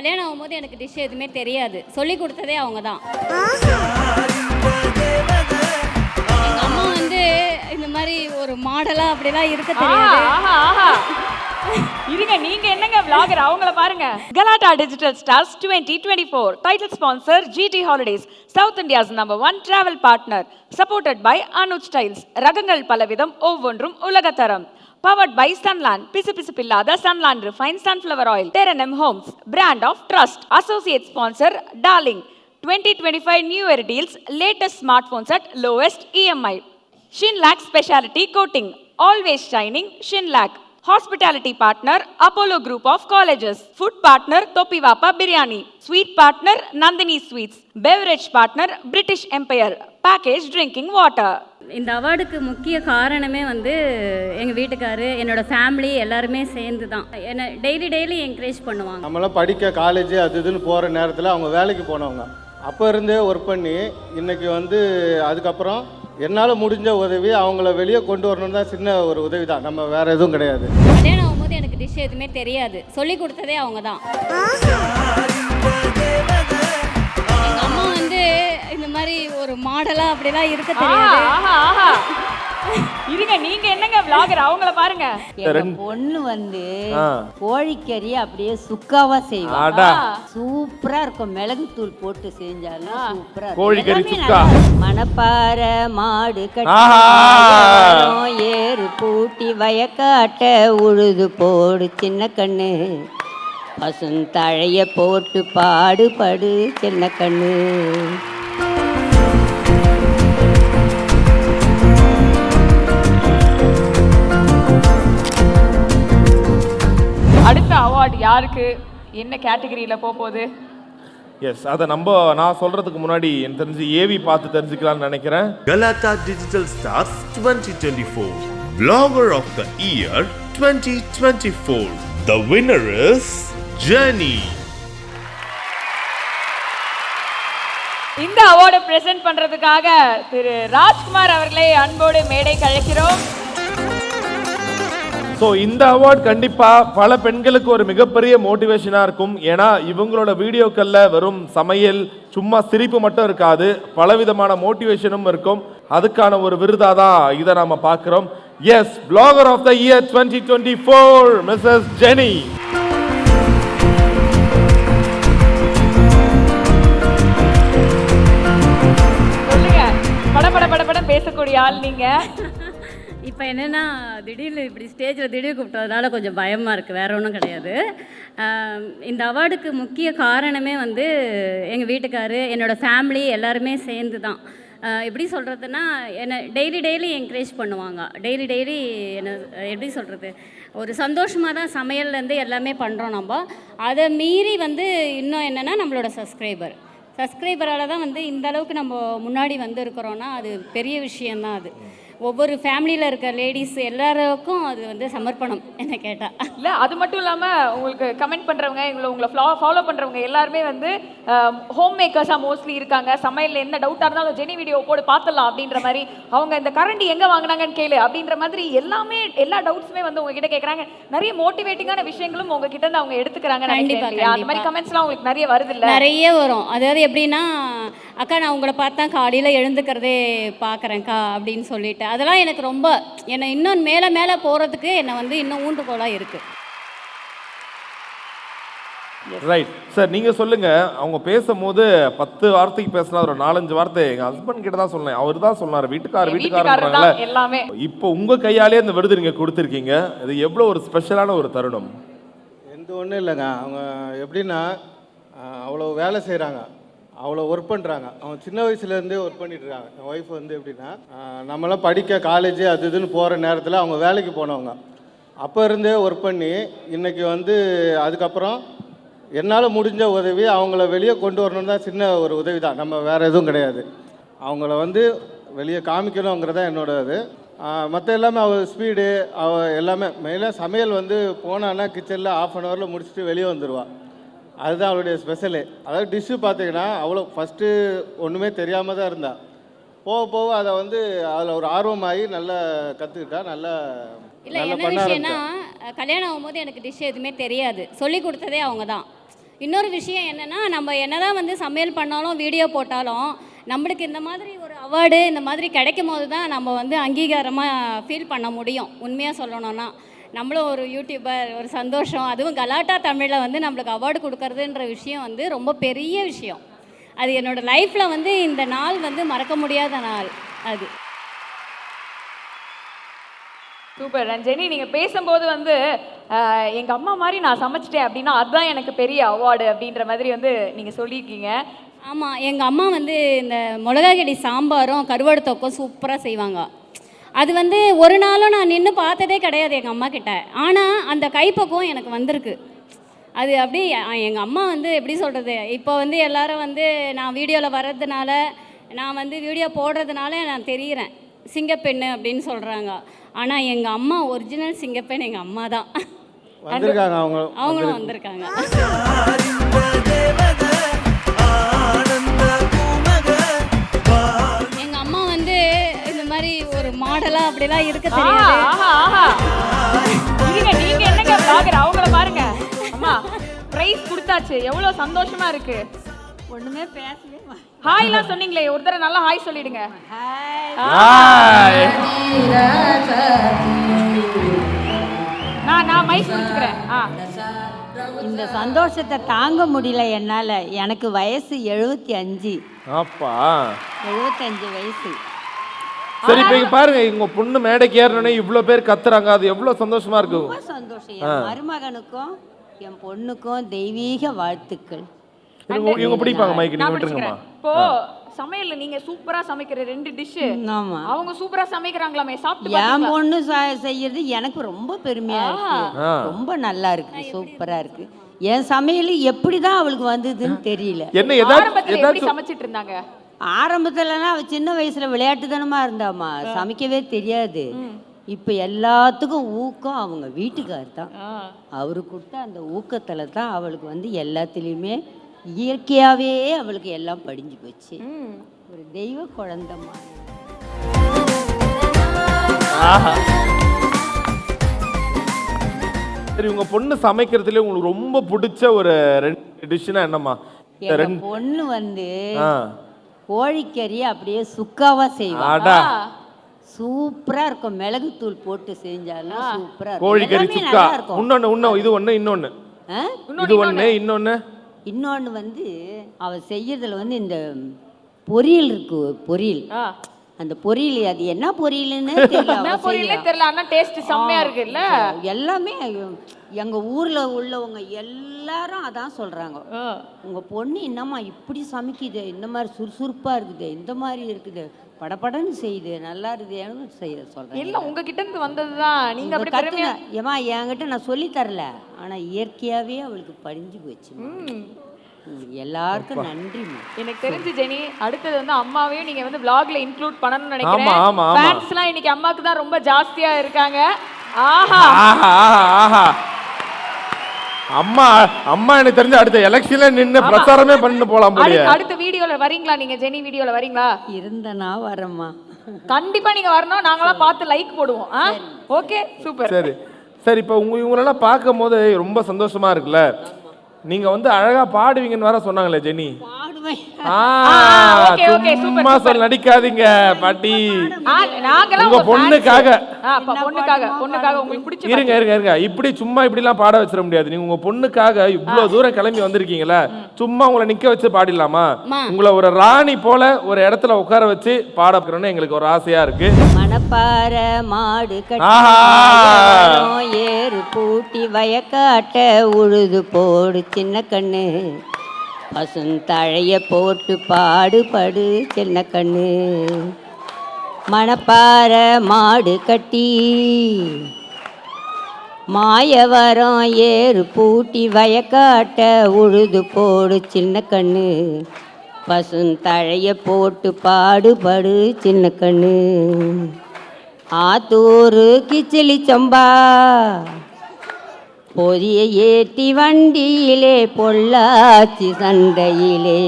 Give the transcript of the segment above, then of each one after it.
கல்யாணம் ஆகும்போது எனக்கு டிஷ் எதுவுமே தெரியாது, சொல்லி கொடுத்ததே அவங்க தான். எங்கள் அம்மா வந்து இந்த மாதிரி ஒரு மாடலாக அப்படிலாம் இருக்க தெரியாது. இருங்க, நீங்க என்னங்க vlogger, அவங்கள பாருங்க. Galata Digital Stars 2024 title sponsor GT Holidays, South India's #1 travel partner, supported by Anuj Styles, ரகங்கள் பலவிதம் ஒவ்வொன்றும் உலகத்தரம். Powered by Sunland, பிசுபிசுப்பில்லாத Sunland Refined Sunflower Oil, Terenem Homes, brand of trust. Associate sponsor Darling, 2025 New Year deals, latest smartphones at lowest EMI. Shinlac Specialty Coating, always shining Shinlac. Hospitality partner Apollo Group of Colleges. Food partner Topivapa Biryani. Sweet partner Nandini Sweets. Beverage partner British Empire. Packaged drinking water. இந்த அவார்டுக்கு முக்கிய காரணமே வந்து எங்கள் வீட்டுக்காரு, என்னோட family எல்லாருமே சேர்ந்து தான் என்னை டெய்லி என்கரேஜ் பண்ணுவாங்க. நம்மளாம் படிக்க காலேஜ் அது இதுன்னு போகிற நேரத்தில் அவங்க வேலைக்கு போனவங்க. அப்போ இருந்தே ஒர்க் பண்ணி இன்றைக்கி வந்து அதுக்கப்புறம் என்னால் முடிஞ்ச உதவி அவங்கள வெளியே கொண்டு வரணும் தான். சின்ன ஒரு உதவி தான், நம்ம வேறு எதுவும் கிடையாது. கல்யாணம் ஆகும்போது எனக்கு டிஷ் எதுவுமே தெரியாது, சொல்லி கொடுத்ததே அவங்க தான். எங்கள் அம்மா வந்து இந்த மாதிரி ஒரு மாடலாக அப்படிலாம் இருக்க தெரியாது. இருங்க, நீங்க என்னங்க vlogger, அவங்கள பாருங்க. எங்க பொண்ணு வந்து கோழிக்கறி அப்படியே சுக்காவா செய்வாங்க. சூப்பரா இருக்கும், மிளகு தூள் போட்டு செஞ்சாலும் சூப்பரா இருக்கும். கோழிக்கறி சுக்கா, மணப்பாறை மாடு கட்டி ஏறு பூட்டி வயக்காட்ட உழுது போடு சின்ன கண்ணு, பசுந்தழைய போட்டு பாடுபடு சின்ன கண்ணு. அடுத்த அவார்ட் யாருக்கு, என்ன கேட்டகரியில போகுது? எஸ், அதை நான் சொல்றதுக்கு முன்னாடி எனக்கு தெரிஞ்சு ஏவி பார்த்து தெரிஞ்சுக்கலாம்னு நினைக்கிறேன். Galata Digital Stars 2024 Vlogger of the Year 2024. The winner is Jenny. இந்த அவார்டை பிரசன்ட் பண்றதுக்காக திரு ராஜ்குமார் அவர்களை அன்போடு மேடை கழைக்கிறோம். ஸோ இந்த அவார்ட் கண்டிப்பா பல பெண்களுக்கு ஒரு மிகப்பெரிய மோட்டிவேஷனா இருக்கும். ஏன்னா இவங்களோட வீடியோக்கள்ல வெறும் சமையல், சும்மா சிரிப்பு மட்டும் இருக்காது, பலவிதமான மோட்டிவேஷனும் இருக்கும். அதுக்கான ஒரு விருதா தான் இதை நாம பார்க்கிறோம். Yes, Vlogger of the Year 2024 Mrs. Jenny. சொல்லுங்க, பட பேசக்கூடிய ஆள் நீங்க. இப்போ என்னென்னா, திடீர்னு இப்படி ஸ்டேஜில் திடீர் கூப்பிட்டதுனால கொஞ்சம் பயமாக இருக்குது, வேறு ஒன்றும் கிடையாது. இந்த அவார்டுக்கு முக்கிய காரணமே வந்து எங்கள் வீட்டுக்காரு, என்னோடய ஃபேமிலி எல்லாருமே சேர்ந்து தான். எப்படி சொல்கிறதுனா, என்னை டெய்லி என்கரேஜ் பண்ணுவாங்க. டெய்லி என்ன எப்படி சொல்கிறது, ஒரு சந்தோஷமாக தான் சமையல்லேருந்து எல்லாமே பண்ணுறோம். நம்ம அதை மீறி வந்து இன்னும் என்னென்னா, நம்மளோட சப்ஸ்கிரைபரால் தான் வந்து இந்த அளவுக்கு நம்ம முன்னாடி வந்து இருக்கிறோன்னா அது பெரிய விஷயந்தான். அது ஒவ்வொரு ஃபேமிலியில் இருக்க லேடிஸ் எல்லாருக்கும் அது வந்து சமர்ப்பணம், என்ன கேட்டால். இல்லை, அது மட்டும் இல்லாமல் உங்களுக்கு கமெண்ட் பண்ணுறவங்க, உங்களை ஃபாலோ பண்ணுறவங்க எல்லாருமே வந்து ஹோம் மேக்கர்ஸாக மோஸ்ட்லி இருக்காங்க. சமையலில் என்ன டவுட்டாக இருந்தாலும் ஜெனி வீடியோ போட்டு பார்த்துடலாம் அப்படின்ற மாதிரி, அவங்க இந்த கரண்டி எங்கே வாங்கினாங்கன்னு கேளு அப்படின்ற மாதிரி எல்லா டவுட்ஸுமே வந்து உங்ககிட்ட கேட்குறாங்க. நிறைய மோட்டிவேட்டிங்கான விஷயங்களும் உங்ககிட்ட இருந்து அவங்க எடுத்துக்கிறாங்க. கண்டிப்பாக அந்த மாதிரி கமெண்ட்ஸ்லாம் உங்களுக்கு நிறைய வருது இல்லை? நிறைய வரும். அதாவது எப்படின்னா, அக்கா நான் உங்களை பார்த்தா காலையில் எழுந்துக்கிறதே பார்க்குறேன்க்கா அப்படின்னு சொல்லிட்டு, அதெல்லாம் எனக்கு ரொம்ப என்னை இன்னும் மேலே போகிறதுக்கு என்னை வந்து இன்னும் ஊன்றுகோலாக இருக்குது. ரைட் சார், நீங்கள் சொல்லுங்கள். அவங்க பேசும்போது 10 வார்த்தைக்கு பேசினா ஒரு 4-5 வார்த்தை எங்கள் ஹஸ்பண்ட் கிட்ட தான் சொன்னேன். அவர் தான் சொன்னார், வீட்டுக்காரங்க எல்லாமே. இப்போ உங்கள் கையாலே அந்த விருது நீங்கள் கொடுத்துருக்கீங்க. இது எவ்வளோ ஒரு ஸ்பெஷலான ஒரு தருணம். எந்த ஒன்றும் இல்லைங்க. அவங்க எப்படின்னா அவ்வளோ வேலை செய்கிறாங்க, அவ்வளோ ஒர்க் பண்ணுறாங்க. அவங்க சின்ன வயசுலேருந்தே ஒர்க் பண்ணிட்டுருக்காங்க. என் ஒய்ஃப் வந்து எப்படின்னா, நம்மளாம் படிக்க காலேஜ் அது இதுன்னு போகிற நேரத்தில் அவங்க வேலைக்கு போனவங்க. அப்போ இருந்தே ஒர்க் பண்ணி இன்றைக்கி வந்து அதுக்கப்புறம் என்னால் முடிஞ்ச உதவி அவங்கள வெளியே கொண்டு வரணும் தான். சின்ன ஒரு உதவி தான், நம்ம வேறு எதுவும் கிடையாது. அவங்கள வந்து வெளியே காமிக்கணுங்கிறதான் என்னோட இது. மற்ற எல்லாமே அவள் ஸ்பீடு, அவள் எல்லாமே மெயினாக சமையல் வந்து போனான்னா கிச்சனில் 1/2 hour முடிச்சுட்டு வெளியே வந்துடுவாள். அதுதான் அவளுடைய ஸ்பெஷலு. அதாவது டிஷ்ஷு பார்த்தீங்கன்னா அவ்வளோ ஃபஸ்ட்டு ஒன்றுமே தெரியாமல் தான் இருந்தாள். போக அதை வந்து அதில் ஒரு ஆர்வமாகி நல்லா கற்றுக்கிட்டா. நல்லா இல்லை, என்ன விஷயம்னா, கல்யாணம் ஆகும்போது எனக்கு டிஷ் எதுவுமே தெரியாது, சொல்லி கொடுத்ததே அவங்க தான். இன்னொரு விஷயம் என்னென்னா, நம்ம என்னதான் வந்து சமையல் பண்ணாலும் வீடியோ போட்டாலும் நம்மளுக்கு இந்த மாதிரி ஒரு அவார்டு இந்த மாதிரி கிடைக்கும் போது தான் நம்ம வந்து அங்கீகாரமாக ஃபீல் பண்ண முடியும். உண்மையாக சொல்லணும்னா நம்மளும் ஒரு யூடியூபர், ஒரு சந்தோஷம். அதுவும் கலாட்டா தமிழில் வந்து நம்மளுக்கு அவார்டு கொடுக்கறதுன்ற விஷயம் வந்து ரொம்ப பெரிய விஷயம். அது என்னோடய லைஃப்பில் வந்து இந்த நாள் வந்து மறக்க முடியாத நாள் அது. சூப்பர். ஜெனி, நீங்கள் பேசும்போது வந்து எங்கள் அம்மா மாதிரி நான் சமைச்சிட்டேன் அப்படின்னா அதுதான் எனக்கு பெரிய அவார்டு அப்படின்ற மாதிரி வந்து நீங்கள் சொல்லியிருக்கீங்க. ஆமாம், எங்கள் அம்மா வந்து இந்த மிளகாய்கறி சாம்பாரும் கருவாடு தொக்கும் சூப்பராக செய்வாங்க. அது வந்து ஒரு நாளும் நான் நின்று பார்த்ததே கிடையாது எங்கள் அம்மா கிட்ட. ஆனால் அந்த கைப்பக்குவம் எனக்கு வந்திருக்கு. அது அப்படி எங்கள் அம்மா வந்து எப்படி சொல்கிறது, இப்போ வந்து எல்லாரும் வந்து நான் வீடியோவில் வர்றதுனால, நான் வந்து வீடியோ போடுறதுனால நான் தெரிகிறேன் சிங்கப்பெண்ணு அப்படின்னு சொல்கிறாங்க. ஆனால் எங்கள் அம்மா ஒரிஜினல் சிங்கப்பெண் எங்கள் அம்மா தான். வந்திருக்காங்க, அவங்களும் வந்திருக்காங்க. எங்கள் அம்மா வந்து இந்த மாதிரி ஒரு மாடலாக அப்படிலாம் இருக்க தெரியாது. நீங்க என்னங்க vlogger, அவங்கள பாருங்க. அம்மா பிரைஸ் கொடுத்தாச்சு, எவ்வளவு சந்தோஷமா இருக்கு. ஒண்ணுமே பேசவே ஹாய்லாம் சொன்னீங்களே, ஒரு தடவை நல்லா ஹாய் சொல்லிடுங்க. நான் மைக் கொடுத்துக்கிறேன். இந்த சந்தோஷத்தை தாங்க முடியல என்னால். எனக்கு வயசு 75. அப்பா 75 வயசு. சரி, இப்போ இங்க பாருங்க, உங்க பொண்ணு மேடைக்கு ஏறனே இவ்வளோ பேர் கத்துறாங்க, அது எவ்வளோ சந்தோஷமா இருக்கு. ரொம்ப சந்தோஷம். என் மருமகனுக்கும் என் பொண்ணுக்கும் தெய்வீக வாழ்த்துக்கள். இவங்க பிடிப்பாங்க மைக், நீங்க விட்டுருங்கம்மா. இப்போ சமையல்ல நீங்க சூப்பரா சமைக்கிற 2 டிஷ், ஆமா, அவங்க சூப்பரா சமைக்கறாங்களாமே, சாப்பிட்டு என் பொண்ணு செய்யறது எனக்கு ரொம்ப பெருமையா இருக்கு. ரொம்ப நல்லா இருக்கு, சூப்பரா இருக்கு. என் சமையல் எப்படிதான் அவளுக்கு வந்ததுன்னு தெரியல. என்ன எப்படி சமைச்சிட்டு இருந்தாங்க ஆரம்பத்துலனா அவ சின்ன வயசுல விளையாட்டுத்தனமா இருந்தாமா, சமைக்கவே தெரியாது. இப்போ எல்லாத்துக்கும் ஊக்கம் அவங்க வீட்டுக்கார் தான். அவரு கொடுத்த அந்த ஊக்கத்துல தான் அவளுக்கு வந்து எல்லாத்துலேயுமே இயற்கையாகவே அவளுக்கு எல்லாம் படிஞ்சு போச்சு. ஒரு தெய்வ குழந்தைமா. சரி, உங்க பொண்ணு சமைக்கிறதுல உங்களுக்கு ரொம்ப பிடிச்ச ஒரு 2 டிஷ்னா என்னம்மா? என் பொண்ணு வந்து கோழிக்கறி அப்படியே சுக்காவா செய்வாங்க. சூப்பரா இருக்கும். மிளகுத்தூள் போட்டு செஞ்சாலும் சூப்பரா இருக்கும். கோழிக்கறி சுக்கா. இன்னொன்னு வந்து அவ செய்யறதுல வந்து இந்த பொரியல் இருக்கு. பொரியல், அந்த பொரியல் அது என்ன பொரியல்னு தெரியல. ஆனா டேஸ்ட் செம்மையா இருக்குல்ல. எல்லாமே எங்க ஊர்ல உள்ளவங்க எல்லாரும் அதான் சொல்றாங்க. உங்க பொண்ணு என்னம்மா இப்படி சமைக்குது, இந்த மாதிரி சுறுசுறுப்பா இருக்குது, இந்த மாதிரி இருக்குது, படபடன்னு செய்யுது, நல்லா இருக்குதுன்னு செய்ய சொல்றேன். இல்ல, உங்ககிட்ட இருந்து வந்ததுதான். நீங்க அப்படி கத்துன ஏமா என்கிட்ட நான் சொல்லி தரல, ஆனா இயற்கையாவே அவளுக்கு படிஞ்சு போச்சு. எல்லாருக்கும் நன்றிமா. எனக்கு தெரிஞ்சு ஜெனி, அடுத்தது வந்து அம்மாவையும் நீங்க வந்து vlogல இன்க்ளூட் பண்ணணும்னு நினைக்கிறேன். ஃபேன்ஸ்லாம் இன்னைக்கு அம்மாக்கு தான் ரொம்ப ஜாஸ்தியா இருக்காங்க. ஆஹா ஆஹா, அம்மா அம்மா எனக்கு தெரிஞ்ச அடுத்த எலெக்ஷன்ல நின்னு பிரச்சாரமே பண்ணிட்டு போலாம் போல. அடுத்த வீடியோல வரீங்களா நீங்க? ஜெனி வீடியோல வரீங்களா? இருந்தனா வரேம்மா. கண்டிப்பா நீங்க வரணும், நாங்களாம் பார்த்து லைக் போடுவோம். Okay, super. சரி சரி, இப்போ இவங்களெல்லாம் பார்க்கும் போது ரொம்ப சந்தோஷமா இருக்குல்ல. நீங்க வந்து அழகா பாடுவீங்கன்னு வேற சொன்னாங்களே ஜெனி. சும்மா சொல்ல நடிக்காதீங்க பாட்டி. உங்க பொண்ணுக்காக உங்களுக்கு பிடிச்ச இருங்க இருங்க இருங்க, இப்படி சும்மா இப்படி எல்லாம் பாட வச்சிட முடியாது. நீங்க உங்க பொண்ணுக்காக இவ்வளவு தூரம் கிளம்பி வந்திருக்கீங்களா, சும்மா உங்களை நிக்க வச்சு பாடிடலாமா? உங்களை ஒரு ராணி போல ஒரு இடத்துல உட்கார வச்சு பாட வைக்கணும்னு எங்களுக்கு ஒரு ஆசையா இருக்கு. மணப்பாற மாடு கட்டி ஏறு பூட்டி வயக்காட்ட உழுது போடு சின்ன கண்ணு, பசுந்தழைய போட்டு பாடுபடு சின்ன கண்ணு. மணப்பாற மாடு கட்டி மாயவரம் ஏறு பூட்டி வயக்காட்ட உழுது போடு சின்ன கண்ணு, பசுந்தழைய போட்டு பாடுபடு சின்ன கண்ணு. ஆத்தூரு கிச்சிலி சம்பா பொரிய ஏற்றி வண்டியிலே பொள்ளாச்சி சந்தையிலே,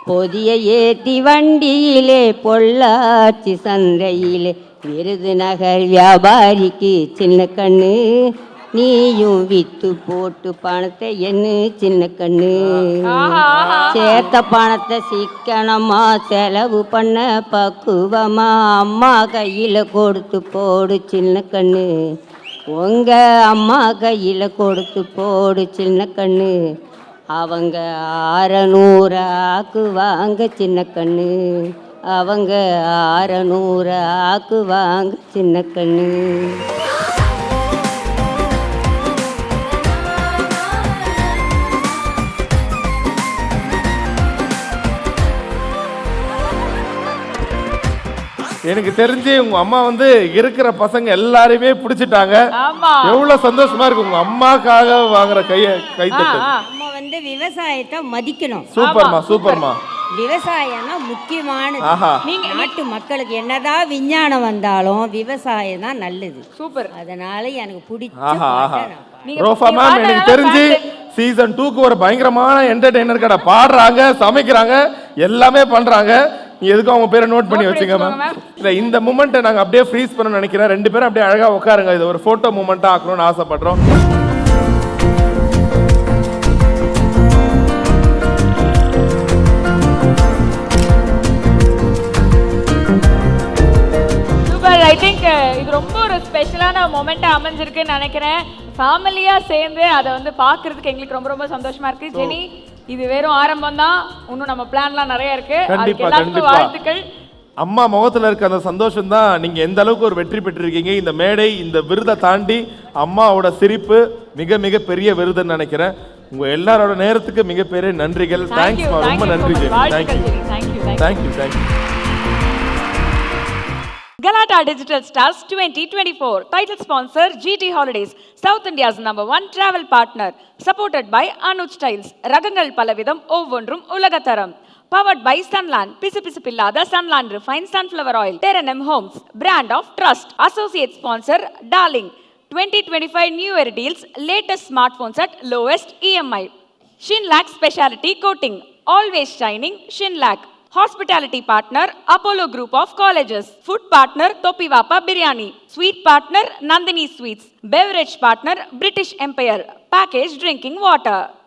பொதிய ஏற்றி வண்டியிலே பொள்ளாச்சி சந்தையிலே, விருதுநகர் வியாபாரிக்கு சின்ன கண்ணு நீயும் வித்து போட்டு பணத்தை என்ன சின்ன கண்ணு, சேர்த்த பணத்தை சிக்கனமா செலவு பண்ண பக்குவமா அம்மா கையில் கொடுத்து போடு சின்ன கண்ணு, உங்க அம்மா கையில் கொடுத்து போடு சின்ன கண்ணு, அவங்க 600 ஆக்குவாங்க சின்ன கண்ணு, அவங்க 600 ஆக்குவாங்க சின்ன கண்ணு. எனக்கு தெரிஞ்சு உங்க அம்மா வந்து இருக்கிற பசங்க எல்லாரையுமே பிடிச்சிட்டாங்க. ஆமா. எவ்வளவு சந்தோஷமா இருக்கு உங்க அம்மாக்காக வாங்குற கைத்தட்டு. நம்ம வந்து விவசாயத்தை மதிக்கணும். சூப்பர்மா சூப்பர்மா. விவசாயம்னா முக்கியமானது. ஆஹா. நாட்டு மக்களுக்கு என்னதான் விஞ்ஞானம் வந்தாலும் விவசாயம் தான் நல்லது. சூப்பர். அதனால எனக்கு பிடிச்ச ஆஹா ஆஹா. பாட்டை நான் நீங்க ரோஃபா மேம் பாடுறது எனக்கு நல்லா தெரிஞ்சு சீசன் 2க்கு ஒரு பயங்கரமான என்டர்டெய்னர் கடை பாடுறாங்க, சமைக்கிறாங்க, எல்லாமே பண்றாங்க. நீ எதுக்கும் அவங்க பேரை நோட் பண்ணி வச்சுங்க மேம். இல்ல இந்த மூமெண்ட்டை நாங்க அப்படியே ஃப்ரீஸ் பண்ண நினைக்கிறேன். 2 பேரும் அப்படியே அழகா உட்காருங்க. இது ஒரு போட்டோ மூமெண்ட்டா ஆக்கணும்னு ஆசைப்படுறோம். சூப்பர். ஐ திங்க் இது ரொம்ப ஒரு ஸ்பெஷலான மொமெண்ட்டாக அமைஞ்சிருக்குன்னு நினைக்கிறேன். ஃபேமிலியாக சேர்ந்து அதை வந்து பார்க்கறதுக்கு எங்களுக்கு ரொம்ப ரொம்ப சந்தோஷமா இருக்கு. ஜெனி, இது வெறும் ஆரம்பம் தான், இன்னும் நம்ம பிளான்லாம் நிறைய இருக்கு. அதுக்கு எல்லாத்துக்கும் வாழ்த்துக்கள். அம்மா முகத்துல இருக்க அந்த சந்தோஷம் தான் நீங்க எந்த அளவுக்கு ஒரு வெற்றி பெற்றிருக்கீங்க. இந்த மேடை, இந்த விருதை தாண்டி அம்மாவோட சிரிப்பு மிக மிக பெரிய விருதுன்னு நினைக்கிறேன். உங்க எல்லாரோட நேரத்துக்கு மிகப்பெரிய நன்றிகள். தேங்க்ஸ், ரொம்ப நன்றி Jenny. Thank you. Galata Digital Stars 2024. Title sponsor GT Holidays, South India's #1 travel partner. Supported by Anuj Styles. ரகங்கள் பலவிதம், ஒவ்வொன்றும் உலகத்தரம். Powered by Sunland. பிசுபிசுப்பில்லாத Sunland Refined Sunflower Oil. Terenem Homes, brand of trust. Associate sponsor Darling. 2025 New Year deals, latest smartphones at lowest EMI. Shinlac Specialty Coating. Always shining Shinlac. Hospitality partner Apollo Group of Colleges. Food partner Topivapa Biryani. Sweet partner Nandini Sweets. Beverage partner British Empire. Packaged drinking water.